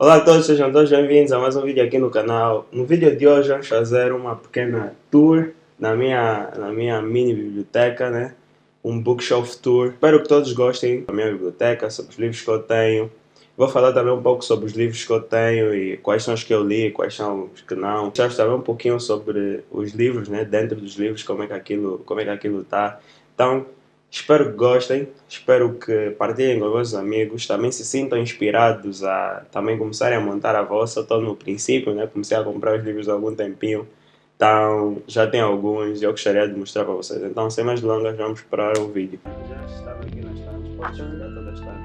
Olá a todos, sejam todos bem-vindos a mais um vídeo aqui no canal. No vídeo de hoje vamos fazer uma pequena tour na minha mini biblioteca, né? Um bookshelf tour. Espero que todos gostem da minha biblioteca, sobre os livros que eu tenho. Vou falar também um pouco sobre os livros que eu tenho e quais são os que eu li, quais são os que não. Já também um pouquinho sobre os livros, né? Dentro dos livros, como é que aquilo tá. Então, espero que gostem, espero que partilhem com os vossos amigos, também se sintam inspirados a também começarem a montar a vossa. Eu estou no princípio, né? Comecei a comprar os livros há algum tempinho, então já tem alguns e eu gostaria de mostrar para vocês. Então, sem mais delongas, vamos para o vídeo. Já estava aqui nas estantes, podes pegar toda a estante,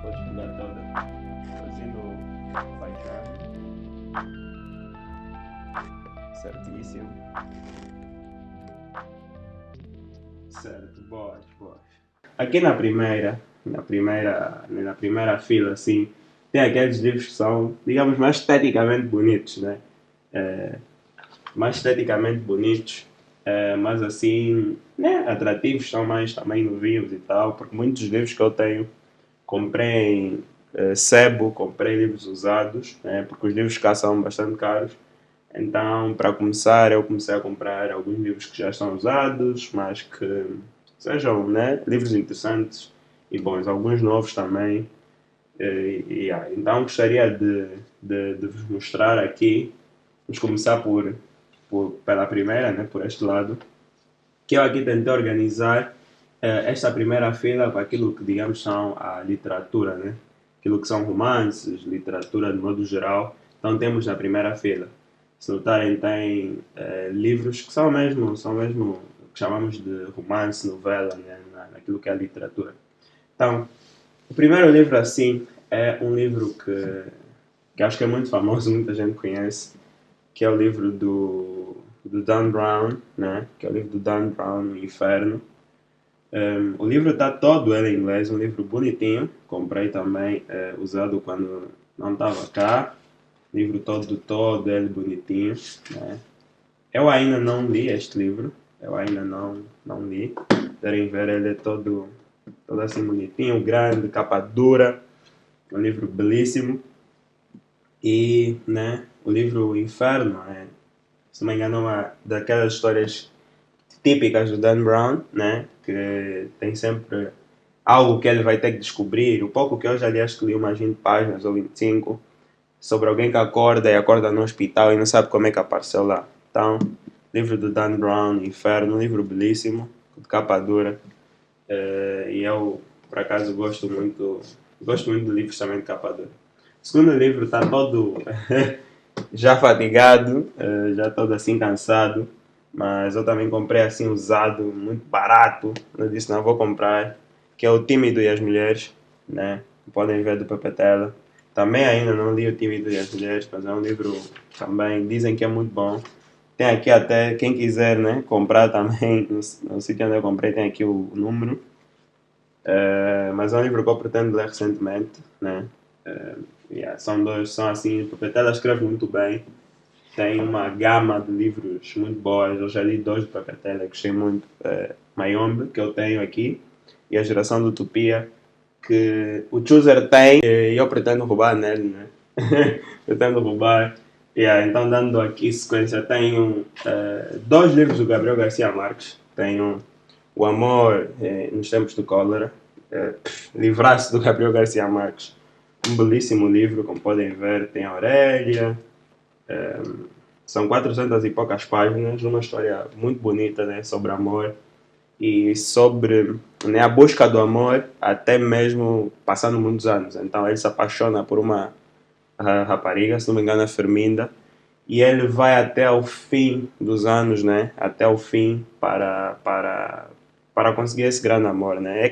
podes pegar toda, fazendo baixar, certíssimo. Certo, boas, boas. Aqui na primeira fila, assim, tem aqueles livros que são, digamos, mais esteticamente bonitos, né? É, mais esteticamente bonitos, mas assim, né? Atrativos, são mais também novinhos e tal, porque muitos livros que eu tenho comprei em sebo, comprei livros usados, né? Porque os livros cá são bastante caros. Então, para começar, eu comecei a comprar alguns livros que já estão usados, mas que sejam, né, livros interessantes e bons, alguns novos também. Então, gostaria de vos mostrar aqui. Vamos começar pela primeira, né, por este lado, que eu aqui tentei organizar esta primeira fila para aquilo que, digamos, são a literatura, né? Aquilo que são romances, literatura de modo geral. Então, temos na primeira fila. Se notarem, tem livros que são mesmo o que chamamos de romance, novela, né? Naquilo que é a literatura. Então, o primeiro livro, assim, é um livro que acho que é muito famoso, muita gente conhece, que é o livro do Dan Brown, né? Que é o livro do Dan Brown, O Inferno. O livro está todo ele em inglês, um livro bonitinho. Comprei também usado quando não estava cá. Livro todo ele bonitinho, né? Eu ainda não li este livro, eu ainda não li. Querem ver, ele é todo assim bonitinho, grande, capa dura, um livro belíssimo. E, né, o livro Inferno, se não me engano, é uma daquelas histórias típicas do Dan Brown, né, que tem sempre algo que ele vai ter que descobrir. O pouco que eu já li, acho que li umas 20 páginas ou 25, sobre alguém que acorda e acorda no hospital e não sabe como é que apareceu lá. Então, livro do Dan Brown, Inferno, um livro belíssimo, de capa dura. E eu, por acaso, gosto muito de livros também de capa dura. O segundo livro está todo já fatigado, já todo assim cansado, mas eu também comprei assim usado, muito barato. Eu disse, não, vou comprar, que é O Tímido e as Mulheres, né? Podem ver do Papetela. Também ainda não li O Tímido e as Mulheres, mas é um livro também, dizem que é muito bom. Tem aqui até, quem quiser, né, comprar também, no sítio onde eu comprei tem aqui o número. Mas é um livro que eu pretendo ler recentemente, né? São assim, o Papetela escreve muito bem, tem uma gama de livros muito boas. Eu já li dois do Papetela, gostei muito. Mayombe, que eu tenho aqui, e A Geração de Utopia, que o Chooser tem e eu pretendo roubar nele, né? Pretendo roubar. Então, dando aqui sequência, tenho dois livros do Gabriel Garcia Marques. Tenho O Amor nos Tempos do Cólera, livraço do Gabriel Garcia Marques. Um belíssimo livro, como podem ver, tem a Aurélia. eh, São 400 e poucas páginas, uma história muito bonita, né, sobre amor e sobre, né, a busca do amor, até mesmo passando muitos anos. Então ele se apaixona por uma rapariga, se não me engano é Ferminda, e ele vai até o fim dos anos, né, até o fim para conseguir esse grande amor, né.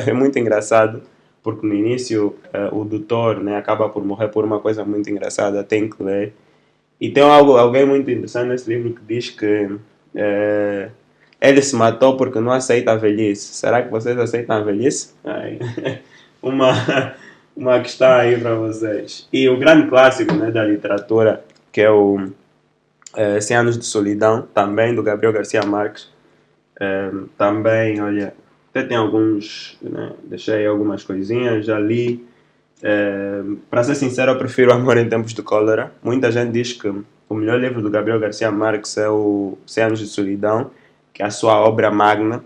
É muito engraçado, porque no início o doutor, né, acaba por morrer por uma coisa muito engraçada, tem que ler. E tem alguém muito interessante nesse livro que diz que eh, ele se matou porque não aceita a velhice. Será que vocês aceitam a velhice? Uma, uma questão aí para vocês. E o grande clássico, né, da literatura, que é o 100 Anos de Solidão, também do Gabriel Garcia Marques. Também, olha, até tem alguns, né, deixei algumas coisinhas, já li. Para ser sincero, eu prefiro Amor em Tempos de Cólera. Muita gente diz que o melhor livro do Gabriel Garcia Marques é o 100 Anos de Solidão, que é a sua obra magna,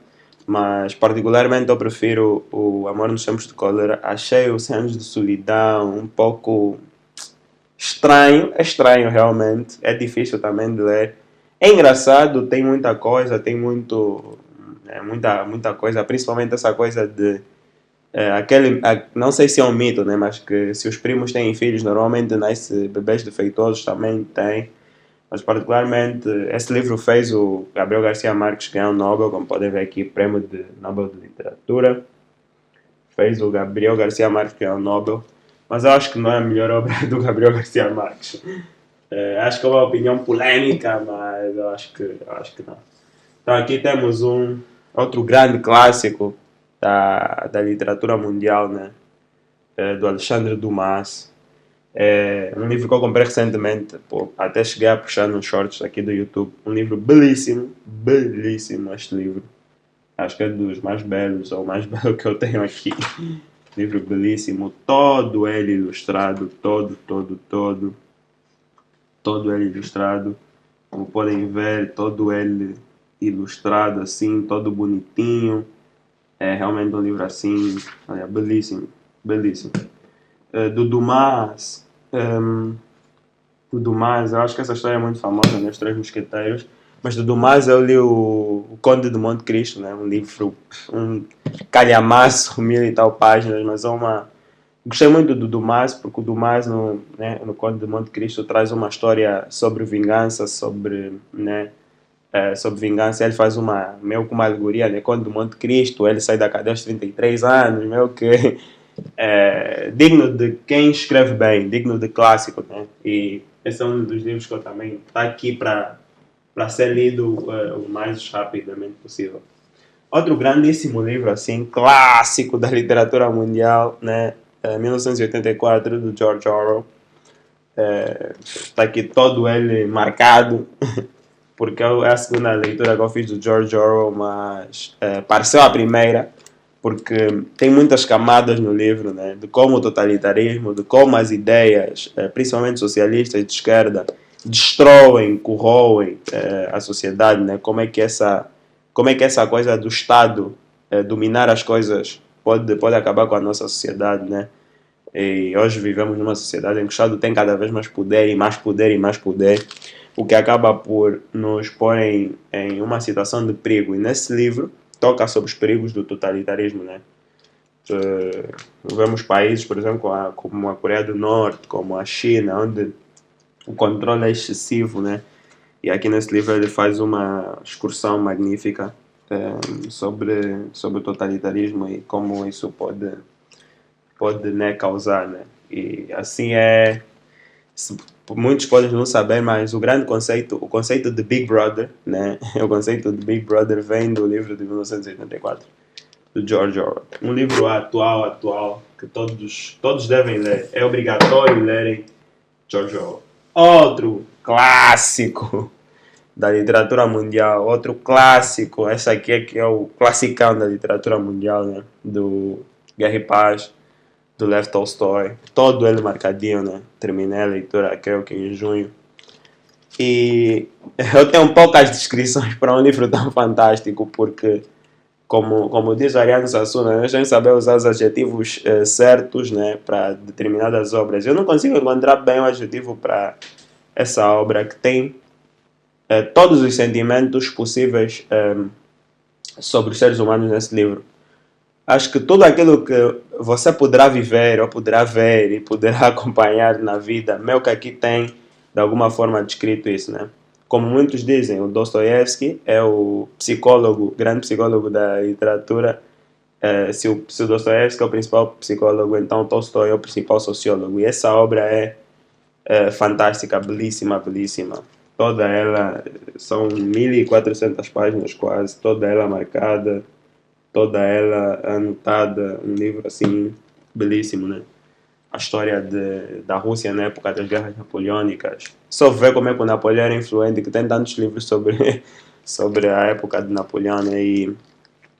mas particularmente eu prefiro o Amor nos Tempos de Cólera. Achei o 100 Anos de Solidão um pouco estranho, é estranho realmente, é difícil também de ler. É engraçado, tem muita coisa, tem muita coisa, principalmente essa coisa de não sei se é um mito, né, mas que se os primos têm filhos, normalmente nasce bebês defeituosos também tem. Mas particularmente esse livro fez o Gabriel Garcia Marques ganhar o Nobel, como podem ver aqui, Prêmio de Nobel de Literatura. Fez o Gabriel Garcia Marques ganhar o Nobel. Mas eu acho que não é a melhor obra do Gabriel Garcia Marques. Acho que é uma opinião polêmica, mas eu acho que não. Então aqui temos um outro grande clássico da literatura mundial, né? Do Alexandre Dumas. É um livro que eu comprei recentemente, pô, até cheguei a puxar nos shorts aqui do YouTube. Um livro belíssimo, belíssimo este livro. Acho que é dos mais belos, ou o mais belo que eu tenho aqui. Livro belíssimo, todo ele ilustrado, todo ele ilustrado. Como podem ver, todo ele ilustrado assim, todo bonitinho. É realmente um livro assim, olha, belíssimo, belíssimo. Do Dumas, do Dumas, eu acho que essa história é muito famosa, né? Os Três Mosqueteiros. Mas do Dumas eu li o Conde de Monte Cristo, né? Um livro, um calhamaço, 1000 e tal páginas, mas é uma... Gostei muito do Dumas, porque o Dumas no Conde de Monte Cristo traz uma história sobre vingança, sobre vingança. Ele faz meio que uma alegoria, né? Conde de Monte Cristo, ele sai da cadeia aos 33 anos, meio que digno de quem escreve bem, digno de clássico, né? E esse é um dos livros que eu também está aqui para ser lido o mais rapidamente possível. Outro grandíssimo livro, assim, clássico da literatura mundial, né? 1984, do George Orwell. Está aqui todo ele marcado, porque é a segunda leitura que eu fiz do George Orwell, mas pareceu a primeira, porque tem muitas camadas no livro, né? De como o totalitarismo, de como as ideias, principalmente socialistas de esquerda, destroem, corroem a sociedade, né? Como é que essa coisa do Estado dominar as coisas pode acabar com a nossa sociedade, né? E hoje vivemos numa sociedade em que o Estado tem cada vez mais poder e mais poder e mais poder, o que acaba por nos pôr em uma situação de perigo. E nesse livro toca sobre os perigos do totalitarismo, né? Vemos países, por exemplo, como a Coreia do Norte, como a China, onde o controle é excessivo, né? E aqui nesse livro ele faz uma excursão magnífica sobre o totalitarismo e como isso pode né, causar, né? E assim muitos podem não saber, mas o conceito de Big Brother, né? O conceito de Big Brother vem do livro de 1984, do George Orwell. Um livro atual, que todos devem ler. É obrigatório lerem George Orwell. Outro clássico da literatura mundial, outro clássico, esse aqui é que é o classicão da literatura mundial, né? Do Guerra e Paz, do Lev Tolstói, todo ele marcadinho, né? Terminei a leitura, creio que em junho. E eu tenho poucas descrições para um livro tão fantástico, porque, como diz Ariano Suassuna, nós temos que saber usar os adjetivos certos, né? Para determinadas obras. Eu não consigo encontrar bem o adjetivo para essa obra que tem todos os sentimentos possíveis sobre os seres humanos nesse livro. Acho que tudo aquilo que você poderá viver, ou poderá ver e poderá acompanhar na vida, meio que aqui tem, de alguma forma, descrito isso, né? Como muitos dizem, o Dostoiévski é o grande psicólogo da literatura. Se o Dostoiévski é o principal psicólogo, então Tolstói é o principal sociólogo. E essa obra é fantástica, belíssima, belíssima. Toda ela, são 1400 páginas quase, toda ela marcada, toda ela anotada, um livro assim belíssimo, né? A história da Rússia na época das guerras napoleônicas. Só ver como é que o Napoleão era influente, que tem tantos livros sobre, sobre a época de Napoleão, né? E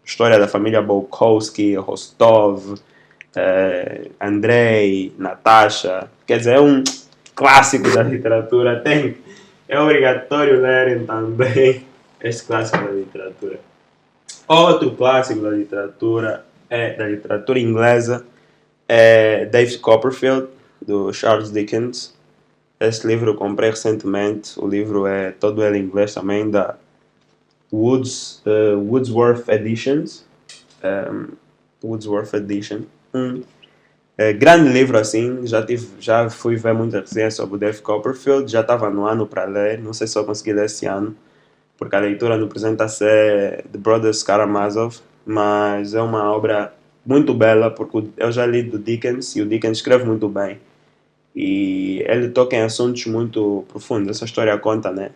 história da família Bolkowski, Rostov, Andrei, Natasha, quer dizer, é um clássico da literatura, é obrigatório lerem também este clássico da literatura. Outro clássico da literatura inglesa, é David Copperfield, do Charles Dickens. Este livro eu comprei recentemente, o livro é todo ele em inglês também, da Wordsworth Editions. Um, Wordsworth Edition. Grande livro assim, já fui ver muita resenha sobre o David Copperfield, já estava no ano para ler, não sei se eu consegui ler esse ano, porque a leitura no presente está a ser The Brothers Karamazov, mas é uma obra muito bela, porque eu já li do Dickens e o Dickens escreve muito bem. E ele toca em assuntos muito profundos. Essa história conta, né?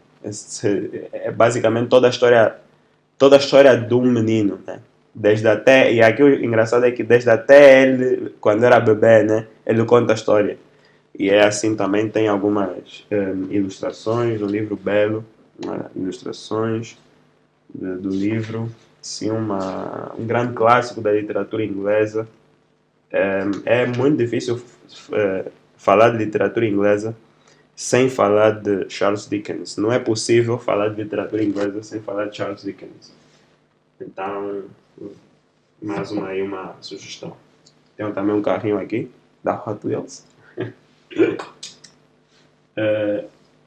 É basicamente toda a história de um menino, né? Desde até, e aqui o engraçado é que desde até ele, quando era bebê, né? Ele conta a história. E é assim também, tem algumas ilustrações do livro belo, ilustrações do livro. Sim, um grande clássico da literatura inglesa. É muito difícil falar de literatura inglesa sem falar de Charles Dickens. Não é possível falar de literatura inglesa sem falar de Charles Dickens. Então, mais uma sugestão. Tenho também um carrinho aqui, da Hot Wheels.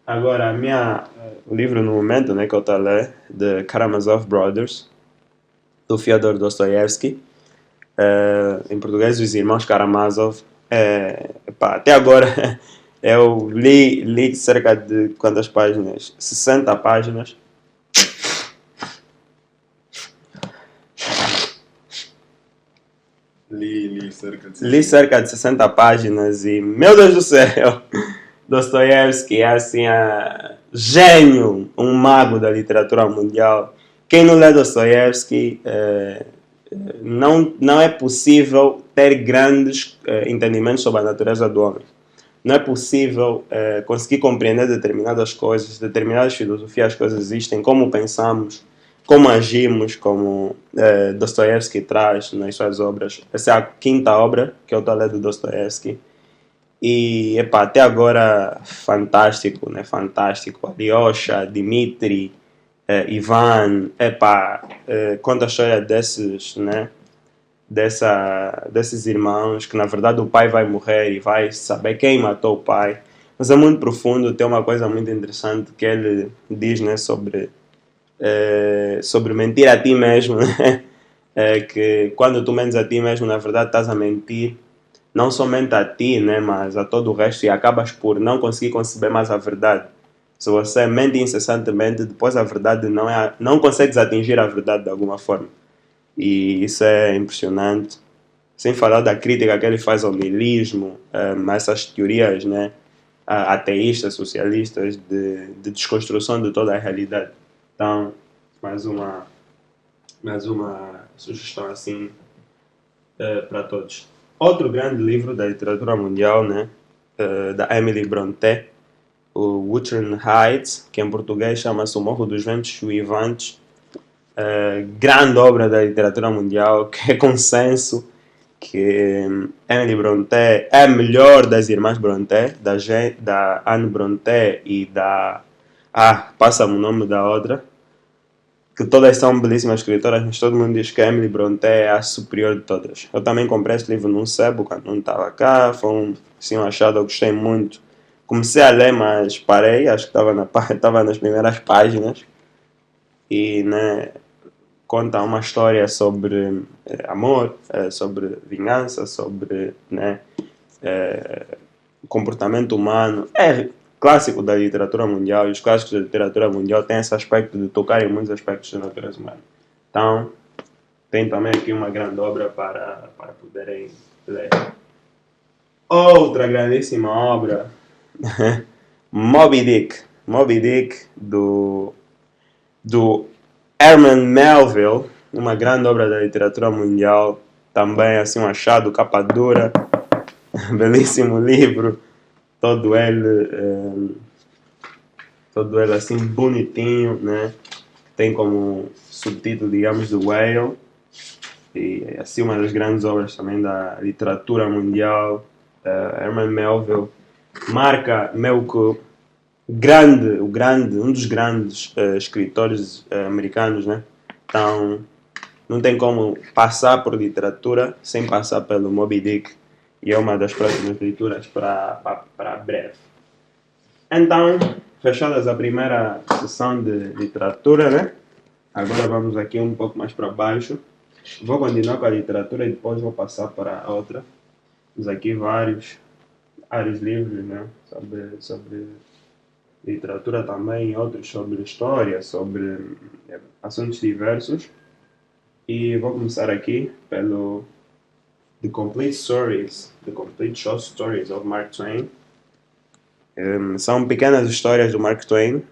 Agora, o livro no momento, né, que eu estou a ler, de Karamazov Brothers, do Fyodor Dostoevsky. Em português, Os Irmãos Karamazov. Até agora, eu li cerca de quantas páginas? 60 páginas. Li cerca de 60 páginas e, meu Deus do céu, Dostoiévski é assim, gênio, um mago da literatura mundial. Quem não lê Dostoiévski, não é possível ter grandes entendimentos sobre a natureza do homem. Não é possível conseguir compreender determinadas coisas, determinadas filosofias, as coisas existem, como pensamos, como agimos, como Dostoiévski traz nas suas obras. Essa é a quinta obra que eu estou a ler do Dostoiévski. E, até agora, fantástico, né? Fantástico. Alyosha, Dmitri, Ivan, conta a história desses, né? Desses irmãos, que na verdade o pai vai morrer e vai saber quem matou o pai. Mas é muito profundo, tem uma coisa muito interessante que ele diz, né? Sobre mentir a ti mesmo, né? Que quando tu mentes a ti mesmo, na verdade estás a mentir não somente a ti, né, mas a todo o resto, e acabas por não conseguir conceber mais a verdade. Se você mente incessantemente, depois a verdade não consegues atingir a verdade de alguma forma. E isso é impressionante. Sem falar da crítica que ele faz ao niilismo, essas teorias, né, ateístas, socialistas, de desconstrução de toda a realidade. Então, mais uma sugestão assim para todos. Outro grande livro da literatura mundial, né, da Emily Brontë, o Wuthering Heights, que em português chama-se O Morro dos Ventos Uivantes, grande obra da literatura mundial, que é consenso que Emily Brontë é a melhor das irmãs Brontë, da Anne Brontë e da... passa-me o nome da outra, que todas são belíssimas escritoras, mas todo mundo diz que a Emily Brontë é a superior de todas. Eu também comprei este livro num sebo quando não estava cá, foi um achado, eu gostei muito. Comecei a ler, mas parei, acho que estava nas primeiras páginas. E, né, conta uma história sobre amor, sobre vingança, sobre, né, comportamento humano. É clássico da literatura mundial, e os clássicos da literatura mundial têm esse aspecto de tocar em muitos aspectos da natureza humana. Então, tem também aqui uma grande obra para poderem ler. Outra grandíssima obra, Moby Dick. Moby Dick, do Herman Melville, uma grande obra da literatura mundial, também assim um achado, capa dura, belíssimo livro, todo ele assim bonitinho, né? Tem como subtítulo, digamos, The Whale. e assim uma das grandes obras também da literatura mundial. Herman Melville marca meio que um dos grandes escritores americanos, né? Então, não tem como passar por literatura sem passar pelo Moby Dick, e é uma das próximas leituras para breve. Então, fechadas a primeira sessão de literatura, né? Agora vamos aqui um pouco mais para baixo. Vou continuar com a literatura e depois vou passar para a outra. Temos aqui vários livros, né? Sobre literatura também, outros sobre história, sobre assuntos diversos. E vou começar aqui pelo The Complete Short Stories of Mark Twain. São pequenas histórias do Mark Twain.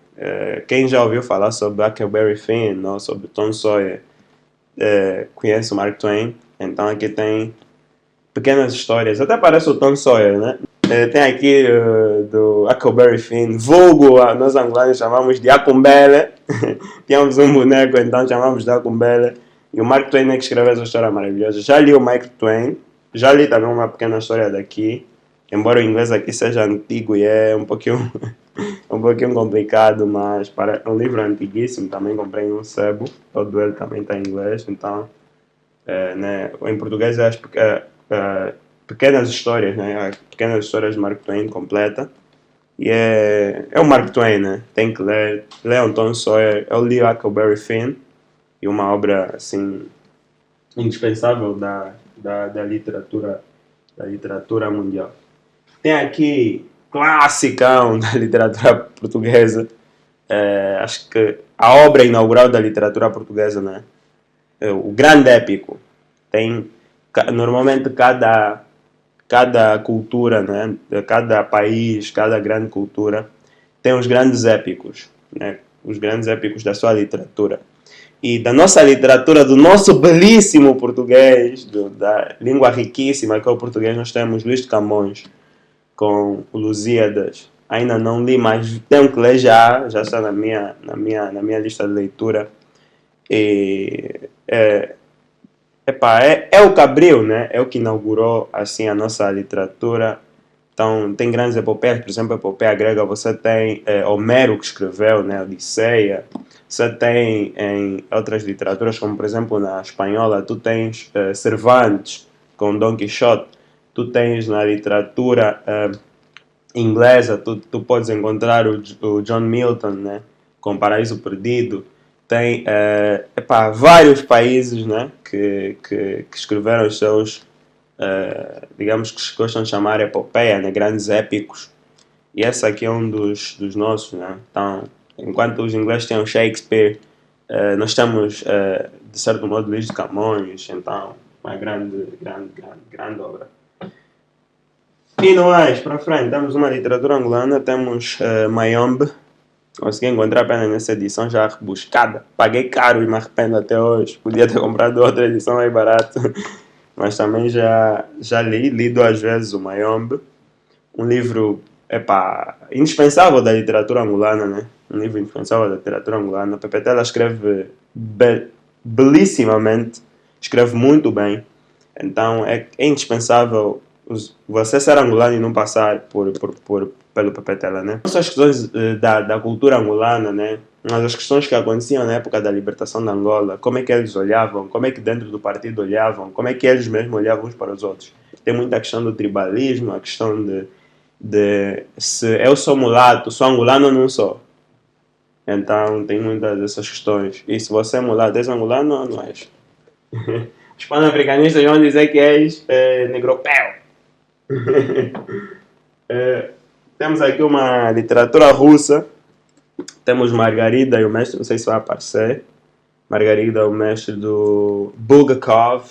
Quem já ouviu falar sobre Huckleberry Finn ou sobre Tom Sawyer conhece o Mark Twain. Então aqui tem pequenas histórias, até parece o Tom Sawyer, né? Tem aqui do Huckleberry Finn, vulgo, nós angolanos chamamos de Akumbele. Tínhamos um boneco, então chamamos de Akumbele. E o Mark Twain é que escreveu essa história maravilhosa. Já li o Mark Twain, já li também uma pequena história daqui, embora o inglês aqui seja antigo e é um pouquinho complicado, mas é um livro antiguíssimo, também comprei em um sebo, todo ele também está em inglês, então né, em português é pequenas histórias, né, pequenas histórias de Mark Twain completa, e é o Mark Twain, né, tem que ler um Tom Sawyer. Eu li Huckleberry Finn, e uma obra assim indispensável da literatura mundial. Tem aqui classicão da literatura portuguesa, acho que a obra inaugural da literatura portuguesa, né? O grande épico. Tem normalmente cada cultura, né? Cada país, cada grande cultura tem os grandes épicos, né? Os grandes épicos da sua literatura. E da nossa literatura, do nosso belíssimo português, da língua riquíssima que é o português, nós temos Luís de Camões com o Lusíadas. Ainda não li, mas tenho que ler já está na minha lista de leitura. E é o Cabril, né? É o que inaugurou assim a nossa literatura. Então tem grandes epopeias, por exemplo, a epopeia grega, você tem Homero que escreveu, né, Odisseia. Você tem em outras literaturas, como por exemplo na espanhola, tu tens Cervantes com Dom Quixote. Tu tens na literatura inglesa, tu podes encontrar o John Milton, né, com Paraíso Perdido. Tem vários países, né, que escreveram os seus, digamos que gostam de chamar epopeia, né, grandes épicos. E esse aqui é um dos nossos, né? Então, enquanto os ingleses têm o Shakespeare, nós temos, de certo modo, Luís de Camões. Então, uma grande obra. E não mais, para frente, temos uma literatura angolana, temos Mayombe. Consegui encontrar apenas nessa edição já rebuscada. Paguei caro e me arrependo até hoje. Podia ter comprado outra edição mais barata. Mas também já li 2 vezes o Mayombe. Um livro indispensável da literatura angolana, né? Um livro indispensável da literatura angolana. Pepe Tela escreve belissimamente, escreve muito bem. Então é indispensável você ser angolano e não passar pelo Pepe Tela, né? Não só as questões da cultura angolana, né? Mas as questões que aconteciam na época da libertação da Angola, como é que eles olhavam, como é que dentro do partido olhavam, como é que eles mesmos olhavam uns para os outros. Tem muita questão do tribalismo, a questão de se eu sou mulato, sou angolano ou não sou. Então tem muitas dessas questões. E se você é mulato, és angolano ou não és? Os pan-africanistas vão dizer que és negropeu. Temos aqui uma literatura russa. Temos Margarida e o Mestre, não sei se vai aparecer. Margarida é o mestre do Bulgakov,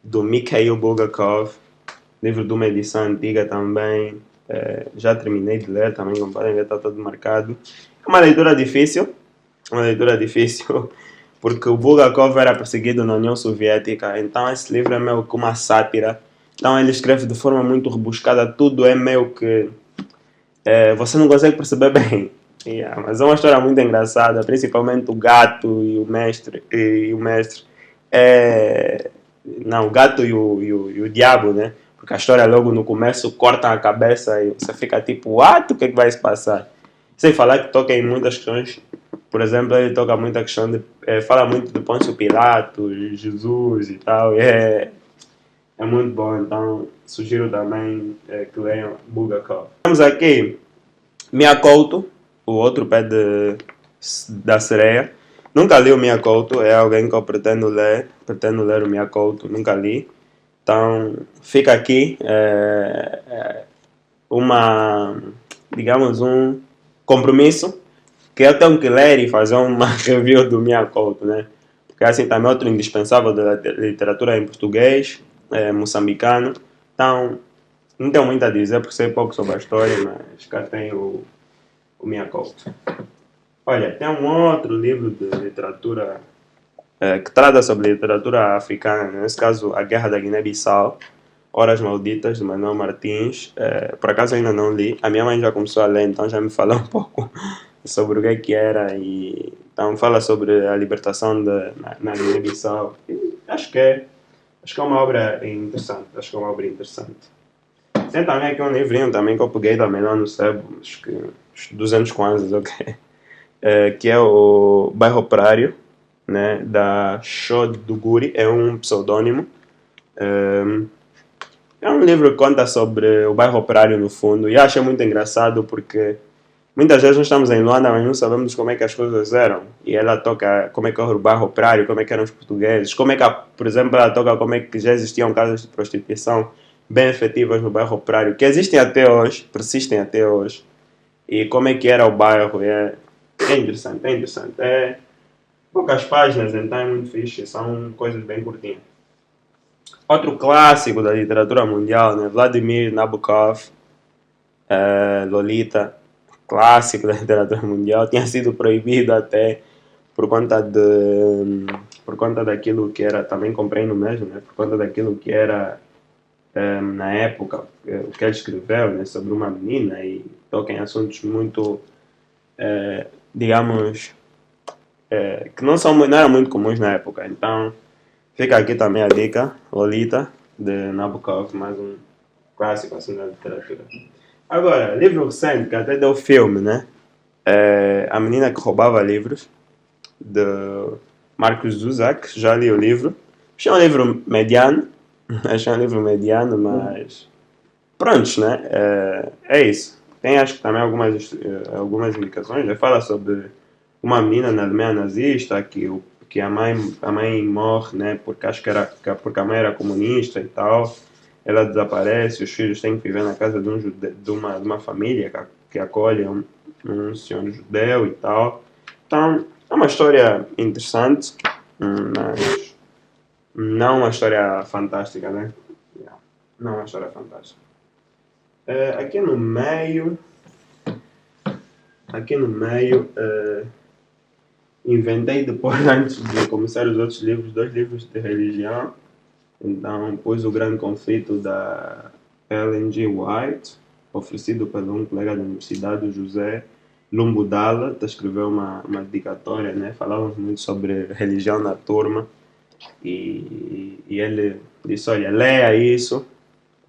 do Mikhail Bulgakov. Livro de uma edição antiga também. Já terminei de ler também, como podem ver, está todo marcado. É uma leitura difícil, porque o Bulgakov era perseguido na União Soviética, então esse livro é meio que uma sátira. Então ele escreve de forma muito rebuscada, tudo é meio que você não consegue perceber bem. Mas é uma história muito engraçada, principalmente o gato e o mestre. Não, o gato e o diabo, né? Porque a história logo no começo corta a cabeça e você fica tipo, what? O que é que vai se passar? Sem falar que toca em muitas questões. Por exemplo, ele toca muita questão de. Fala muito de Pôncio Pilatos, Jesus e tal. É muito bom, então sugiro também que leiam Bulgakov. Temos aqui Mia Couto, o outro pé da sereia. Nunca li o Mia Couto, é alguém que eu pretendo ler o Mia Couto, nunca li. Então fica aqui uma, digamos, um compromisso que eu tenho que ler e fazer uma review do Mia Couto, né? Porque assim também é outro indispensável da literatura em português, moçambicano. Então, não tenho muito a dizer porque sei pouco sobre a história, mas cá tem o Mia Couto. Olha, tem um outro livro de literatura que trata sobre literatura africana, nesse caso A Guerra da Guiné-Bissau, Horas Malditas, de Manuel Martins. Por acaso ainda não li, a minha mãe já começou a ler, então já me falou um pouco sobre o que era, e então fala sobre a libertação na Guiné-Bissau. Acho que é uma obra interessante, acho que é uma obra interessante. Tem também aqui um livrinho também que eu peguei também lá no Sebo, acho que uns 200 kwanzas, ok? Que é o Bairro Operário, né, da Shoduguri, é um pseudônimo. É um livro que conta sobre o bairro operário no fundo, e eu achei muito engraçado porque muitas vezes nós estamos em Luanda, mas não sabemos como é que as coisas eram. E ela toca como é que era o bairro operário, como é que eram os portugueses, como é que, por exemplo, ela toca como é que já existiam casas de prostituição bem efetivas no bairro operário, que existem até hoje, persistem até hoje. E como é que era o bairro, é interessante, é interessante. É poucas páginas, então é muito fixe, são coisas bem curtinhas. Outro clássico da literatura mundial, né? Vladimir Nabokov, Lolita, clássico da literatura mundial, tinha sido proibido até por conta por conta daquilo que era, também comprei no mesmo, né? Por conta daquilo que era na época o que ele escreveu, né? Sobre uma menina e toca em assuntos muito, digamos, que não eram muito comuns na época. Então fica aqui também a dica, Lolita, de Nabokov, mais um clássico assim da literatura. Agora, livro recente, que até deu filme, né? A Menina que Roubava Livros, de Marcos Zuzak, já li o livro. Achei um livro mediano, achei um livro mediano, mas prontos, né? É isso. Tem acho que também algumas indicações, né? Fala sobre uma menina na Alemanha nazista que a mãe morre, né? Porque acho que porque a mãe era comunista e tal. Ela desaparece, os filhos têm que viver na casa de uma família que acolhe um senhor judeu e tal. Então, é uma história interessante, mas não uma história fantástica, né? Não uma história fantástica. Aqui no meio, inventei depois, antes de começar os outros livros, 2 livros de religião. Então, pus O Grande Conflito da Ellen G. White, oferecido por um colega da universidade, o José Lumbudala, que escreveu uma dedicatória, né? Falávamos muito sobre religião na turma, e ele disse, olha, leia isso.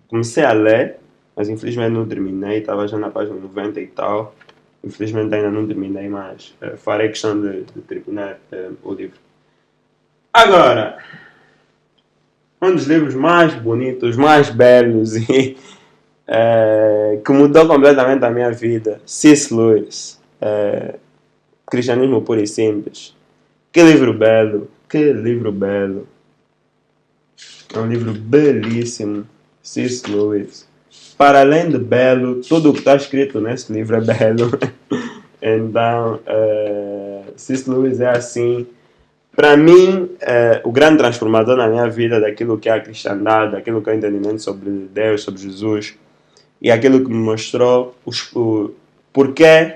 Comecei a ler, mas infelizmente não terminei, estava já na página 90 e tal. Infelizmente ainda não terminei, mas farei questão de terminar o livro. Agora, um dos livros mais bonitos, mais belos e que mudou completamente a minha vida, C.S. Lewis, Cristianismo Puro e Simples. Que livro belo, que livro belo. É um livro belíssimo, C.S. Lewis. Para além de belo, tudo o que está escrito nesse livro é belo. Então, C.S. Lewis é assim. Para mim, o grande transformador na minha vida daquilo que é a cristandade, daquilo que é o entendimento sobre Deus, sobre Jesus, e aquilo que me mostrou o porquê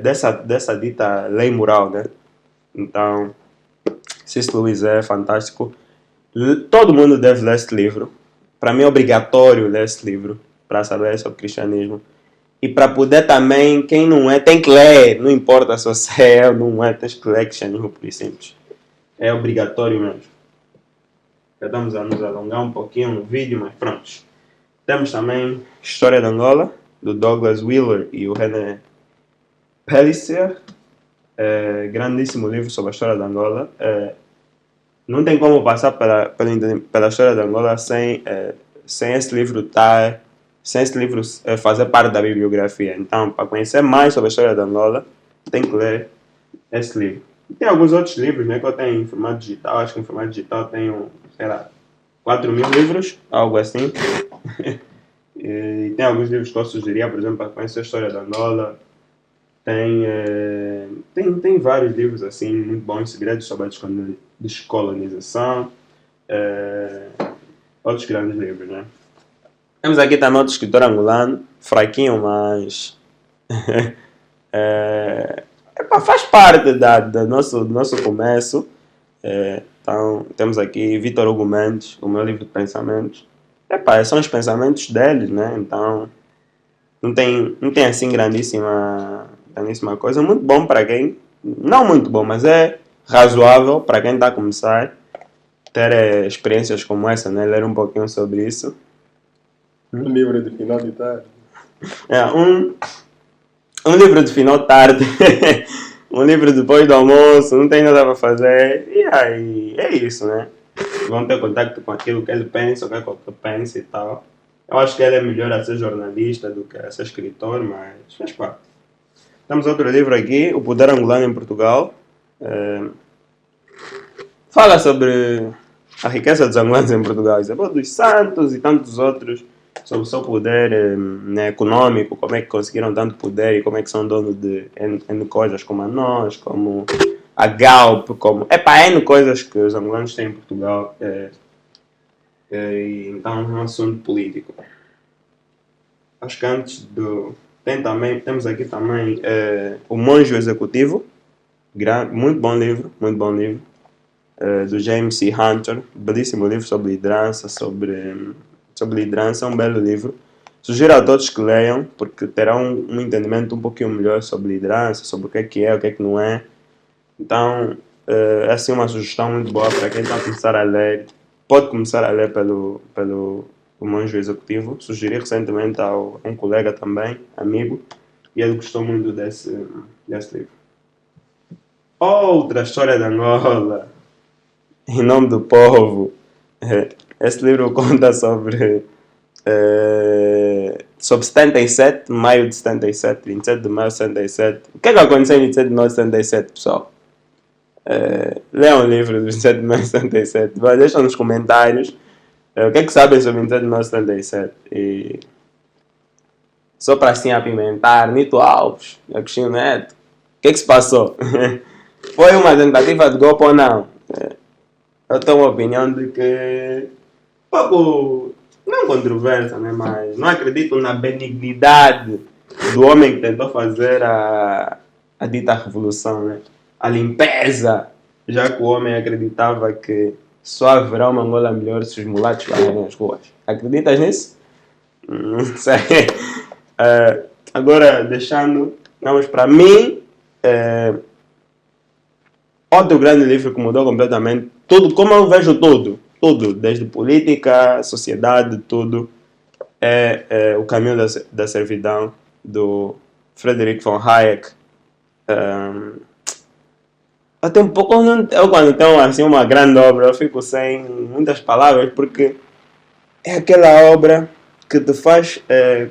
dessa dita lei moral, né? Então, C.S. Lewis é fantástico. Todo mundo deve ler esse livro. Para mim é obrigatório ler esse livro para saber sobre cristianismo. E para poder também, quem não é, tem que ler. Não importa se você é ou não é, tem que ler Cristianismo Puro e Simples. É obrigatório mesmo. Já estamos a nos alongar um pouquinho no vídeo, mas pronto. Temos também História de Angola, do Douglas Wheeler e o René Pellicer. Grandíssimo livro sobre a história de Angola. Não tem como passar pela história de Angola sem esse livro fazer parte da bibliografia. Então, para conhecer mais sobre a história de Angola, tem que ler esse livro. E tem alguns outros livros, né, que eu tenho em formato digital. Acho que em formato digital tenho, sei lá, 4.000 livros, algo assim. E tem alguns livros que eu sugeria, por exemplo, para conhecer a história de Angola. Tem vários livros assim, muito bons, segredos sobre a descolonização. Outros grandes livros, né? Temos aqui também outro escritor angolano, fraquinho, mas faz parte do nosso começo. Então, temos aqui Vítor Hugo Mendes, o meu livro de pensamentos. São os pensamentos dele, né? Então, não tem assim grandíssima coisa. Muito bom para quem... Não muito bom, mas é razoável para quem está a começar. Ter experiências como essa, né? Ler um pouquinho sobre isso. Um livro de final de tarde. Um livro de final de tarde. Um livro depois do almoço. Não tem nada para fazer. E aí, é isso, né? Vão ter contato com aquilo que ele pensa, ou que eu penso e tal. Eu acho que ele é melhor a ser jornalista do que a ser escritor, mas faz parte. Temos outro livro aqui, O Poder Angolano em Portugal. Fala sobre a riqueza dos angolanos em Portugal. Isabel dos Santos e tantos outros. Sobre o seu poder econômico, como é que conseguiram tanto poder e como é que são donos de N coisas como a nós, como a Galp, como... N coisas que os angolanos têm em Portugal. Então é um assunto político. Acho que antes do... Temos aqui também O Monjo Executivo. Muito bom livro. Do James C. Hunter. Belíssimo livro sobre liderança, sobre liderança, é um belo livro. Sugiro a todos que leiam, porque terão um entendimento um pouquinho melhor sobre liderança, sobre o que é, o que não é. Então, essa é uma sugestão muito boa para quem está a começar a ler. Pode começar a ler pelo O Monjo Executivo. Sugeri recentemente a um colega também, amigo, e ele gostou muito desse livro. Outra História de Angola, Em Nome do Povo. Esse livro conta sobre 77, maio de 77, 27 de maio de 77. O que aconteceu em 27 de maio de 77, pessoal? Leiam o livro de 27 de maio de 77. Deixem nos comentários o que sabem sobre 27 de maio de 77. E só para assim apimentar, Nito Alves, Agostinho Neto, o que se passou? Foi uma tentativa de golpe ou não? Eu tenho uma opinião de que pouco, não controversa, né, mas não acredito na benignidade do homem que tentou fazer a dita revolução, né? A limpeza, já que o homem acreditava que só haverá uma Angola melhor se os mulatos varrem as ruas. Acreditas nisso? Não sei. Agora, vamos para mim, outro grande livro que mudou completamente tudo, como eu vejo tudo, desde política, sociedade, tudo, O Caminho da Servidão, do Friedrich von Hayek. Eu quando tenho assim, uma grande obra, eu fico sem muitas palavras, porque é aquela obra que te faz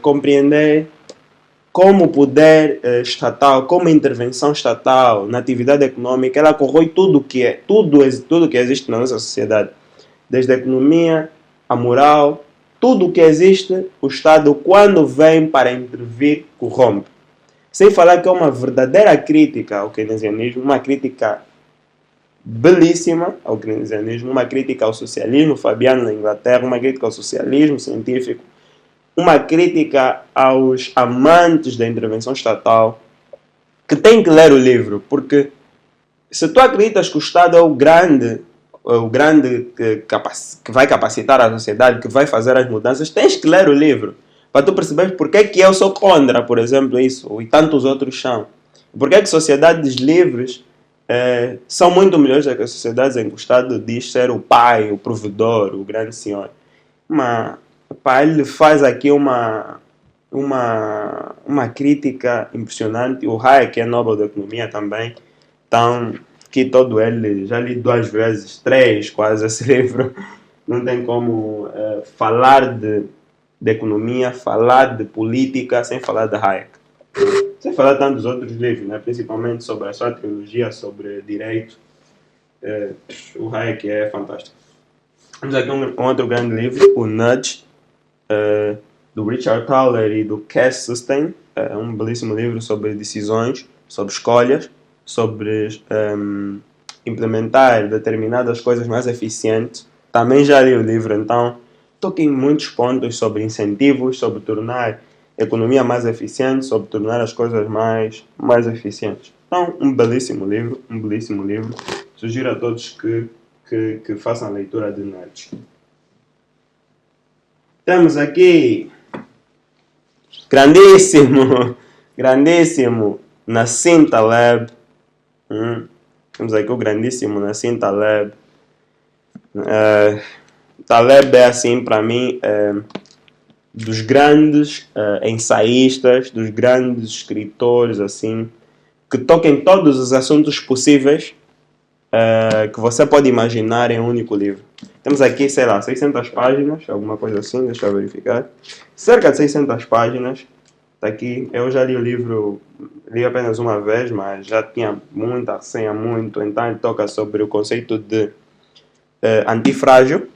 compreender como o poder estatal, como a intervenção estatal na atividade econômica, ela corrói tudo que existe na nossa sociedade. Desde a economia, a moral, tudo o que existe, o Estado, quando vem para intervir, corrompe. Sem falar que é uma verdadeira crítica ao keynesianismo, uma crítica belíssima ao keynesianismo, uma crítica ao socialismo fabiano na Inglaterra, uma crítica ao socialismo científico, uma crítica aos amantes da intervenção estatal, que têm que ler o livro, porque se tu acreditas que o Estado é o grande que vai capacitar a sociedade, que vai fazer as mudanças, tens que ler o livro, para tu perceber porque é que eu sou contra, por exemplo, isso, e tantos outros são. Porque é que sociedades livres são muito melhores do que as sociedades em que o Estado diz ser o pai, o provedor, o grande senhor. Mas, pá, ele faz aqui uma crítica impressionante. O Hayek é Nobel da Economia também. Então, que todo ele, já li 2 vezes, 3 quase esse livro. Não tem como falar de economia, falar de política sem falar de Hayek. Sem falar de tantos outros livros, né? Principalmente sobre a sua trilogia, sobre direito. O Hayek é fantástico. Temos aqui um outro grande livro, o Nudge, do Richard Thaler e do Cass Sustein. Um belíssimo livro sobre decisões, sobre escolhas, sobre implementar determinadas coisas mais eficientes. Também já li o livro, então toquei em muitos pontos sobre incentivos, sobre tornar a economia mais eficiente, sobre tornar as coisas mais eficientes. Então, um belíssimo livro. Sugiro a todos que façam a leitura de Nudge. Temos aqui grandíssimo Nassim Taleb. Temos aqui o grandíssimo Nassim Taleb. Taleb é assim para mim dos grandes ensaístas, dos grandes escritores assim que tocam em todos os assuntos possíveis que você pode imaginar em um único livro. Temos aqui, sei lá, 600 páginas, alguma coisa assim, deixa eu verificar. Cerca de 600 páginas. Está aqui. Eu já li o livro, li apenas uma vez, mas já tinha muita senha, muito. Então ele toca sobre o conceito de antifrágil,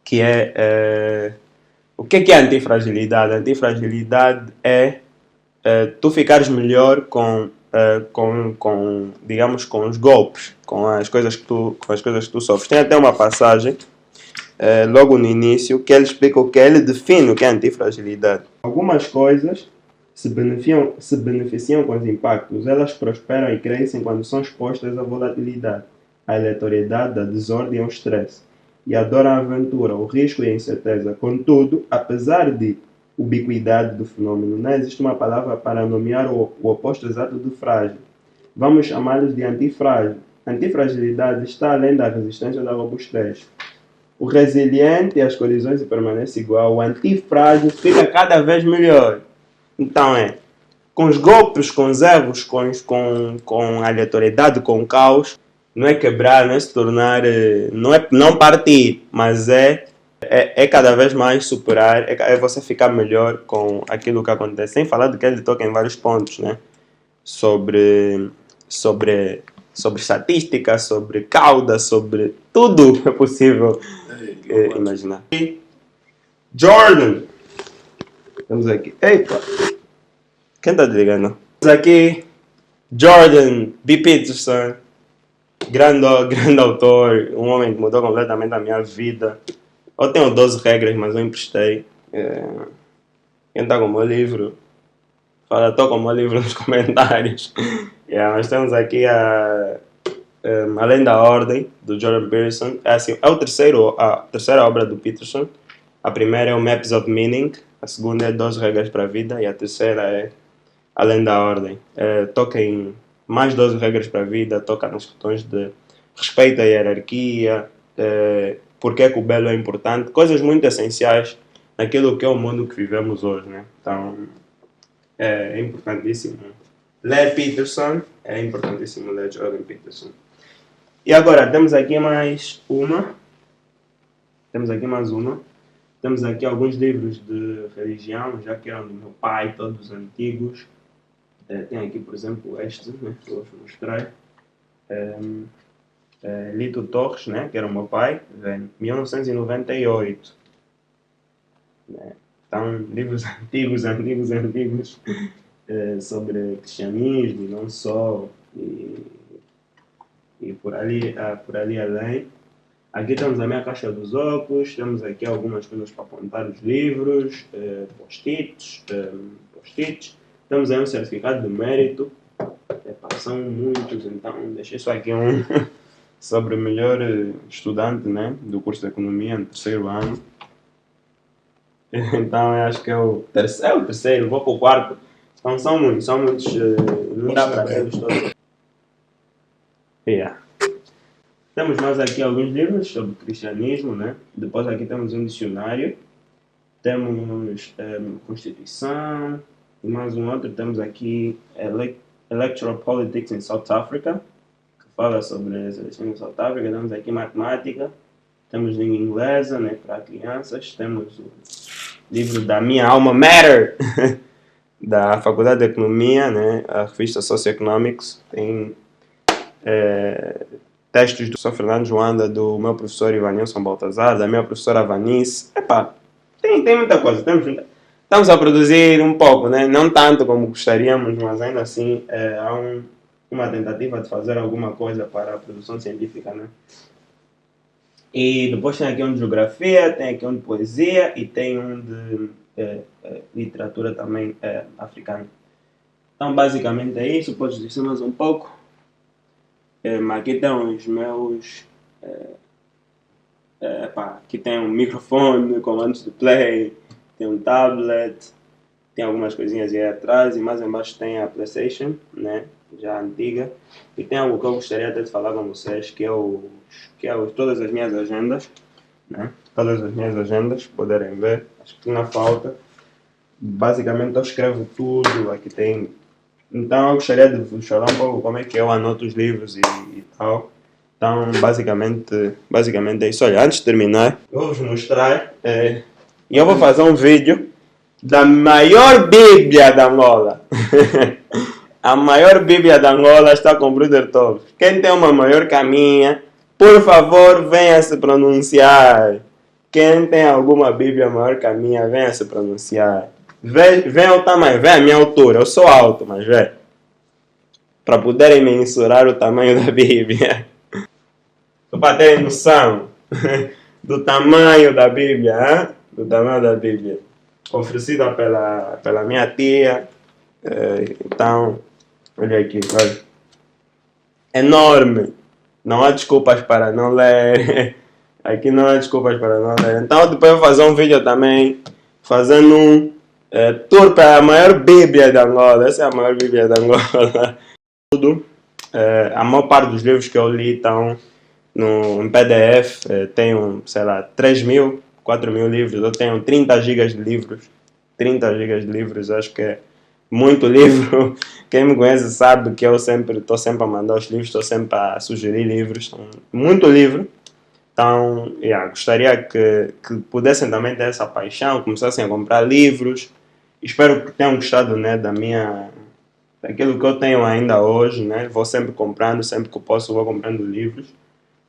que é... o que é antifragilidade? Antifragilidade é tu ficares melhor digamos, com os golpes, com as coisas que tu sofres. Tem até uma passagem logo no início que ele explica o que é, ele define o que é antifragilidade. Algumas coisas se beneficiam com os impactos, elas prosperam e crescem quando são expostas à volatilidade, à aleatoriedade, à desordem e ao estresse, e adoram a aventura, o risco e a incerteza. Contudo, apesar de ubiquidade do fenômeno, não existe uma palavra para nomear o oposto exato do frágil. Vamos chamá-los de antifrágil. Antifragilidade está além da resistência da robustez. O resiliente as colisões permanece igual. O antifrágil fica cada vez melhor. Então com os golpes, com os erros, com a aleatoriedade, com o caos, não é quebrar, não é se tornar, não é não partir, mas é cada vez mais superar, é você ficar melhor com aquilo que acontece. Sem falar de que ele toca em vários pontos, né? Sobre estatística, sobre cauda, sobre tudo é possível imaginar. Jordan! Estamos aqui. Eita! Quem está ligando? Estamos aqui. Jordan B. Peterson. Grande autor. Um homem que mudou completamente a minha vida. Eu tenho 12 regras, mas eu emprestei. Quem está com o meu livro? Fala, estou com o meu livro nos comentários. Nós temos aqui Além da Ordem, do Jordan Peterson. É a terceira obra do Peterson. A primeira é o Maps of Meaning. A segunda é 12 regras para a vida. E a terceira é Além da Ordem. Toca em mais 12 regras para a vida. Toca nas questões de respeito à hierarquia. Porque que o belo é importante. Coisas muito essenciais naquilo que é o mundo que vivemos hoje, né? Então, é importantíssimo ler Peterson. É importantíssimo ler Jordan Peterson. E agora, temos aqui mais uma. Temos aqui alguns livros de religião, já que eram do meu pai, todos antigos. Tem aqui, por exemplo, este, né, que eu vou mostrar. Lito Torres, né, que era o meu pai, em 1998. Então, livros antigos, sobre cristianismo, não só, e por ali além. Aqui temos a minha caixa dos óculos, temos aqui algumas coisas para apontar os livros, post-its. Temos aí um certificado de mérito, são muitos, então deixei só aqui um sobre o melhor estudante, né, do curso de Economia no terceiro ano. Então eu acho que é o terceiro, vou para o quarto. Então são muitos, não dá para ver todos. Yeah. Temos mais aqui alguns livros sobre cristianismo, né? Depois aqui temos um dicionário, temos Constituição e mais um outro. Temos aqui Electoral Politics in South Africa, que fala sobre as eleições em South Africa. Temos aqui matemática, temos língua inglesa, né, para crianças. Temos o livro da minha alma mater, da Faculdade de Economia, né, a revista Socioeconomics. Tem textos do professor Fernando Joanda, do meu professor Ivanilson Baltazar, da minha professora Vanice. Epá, tem muita coisa. Estamos a produzir um pouco, né? Não tanto como gostaríamos, mas ainda assim há uma tentativa de fazer alguma coisa para a produção científica, né? E depois tem aqui um de geografia, tem aqui um de poesia e tem um de literatura também africana. Então basicamente é isso. Podes dizer mais um pouco? Aqui tem os meus. Aqui tem um microfone, comandos de play, tem um tablet, tem algumas coisinhas aí atrás e mais embaixo tem a PlayStation, né? Já antiga. E tem algo que eu gostaria até de falar com vocês, que é todas as minhas agendas, né? Todas as minhas agendas, poderem ver, acho que não falta. Basicamente eu escrevo tudo, aqui tem. Então eu gostaria de vos falar um pouco como é que eu anoto os livros e tal. Então basicamente é isso. Olha, antes de terminar, eu vou vos mostrar e eu vou fazer um vídeo da maior Bíblia da Angola. A maior Bíblia da Angola está com o Brother Toves. Quem tem uma maior que a minha, por favor, venha se pronunciar. Quem tem alguma Bíblia maior que a minha, venha se pronunciar. Vem o tamanho, vem a minha altura. Eu sou alto, mas vem. Para poderem mensurar o tamanho da Bíblia. Só para terem noção do tamanho da Bíblia, hein? Do tamanho da Bíblia. Oferecida pela minha tia. Então, olha aqui, olha. Enorme. Não há desculpas para não ler. Aqui não há desculpas para não ler. Então depois eu vou fazer um vídeo também, fazendo um tour para a maior Bíblia da Angola. Essa é a maior Bíblia da Angola. Tudo. A maior parte dos livros que eu li estão em PDF. Tenho, sei lá, 3.000, 4.000 livros. Eu tenho 30 gigas de livros. 30 gigas de livros, acho que é muito livro. Quem me conhece sabe que eu estou sempre a mandar os livros, estou sempre a sugerir livros. Muito livro. Então, gostaria que pudessem também ter essa paixão, começassem a comprar livros. Espero que tenham gostado, né, daquilo que eu tenho ainda hoje, né? Vou sempre comprando, sempre que eu posso vou comprando livros,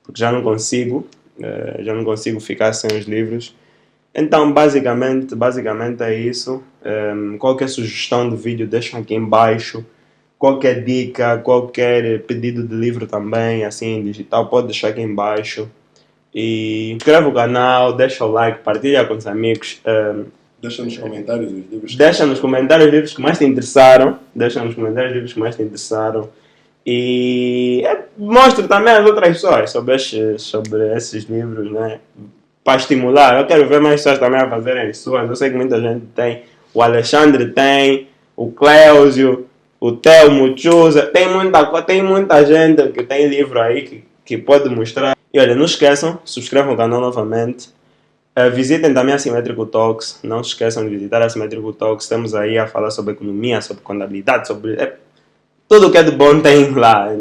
porque já não consigo ficar sem os livros. Então, basicamente é isso. Qualquer sugestão de vídeo deixa aqui embaixo. Qualquer dica, qualquer pedido de livro também, assim, em digital, pode deixar aqui embaixo. E inscreve o canal, deixa o like, partilha com os amigos. Deixa nos comentários os livros. Deixa nos comentários os livros que mais te interessaram. E mostra também às outras pessoas sobre esses livros, né? Para estimular. Eu quero ver mais pessoas também a fazerem as suas. Eu sei que muita gente tem. O Alexandre tem, o Cléusio, o Telmo, o Chusa. Tem muita gente que tem livro aí que pode mostrar. E olha, não esqueçam, subscrevam o canal novamente. Visitem também a Simétrico Talks. Não se esqueçam de visitar a Simétrico Talks. Estamos aí a falar sobre economia, sobre contabilidade, sobre tudo o que é de bom tem lá.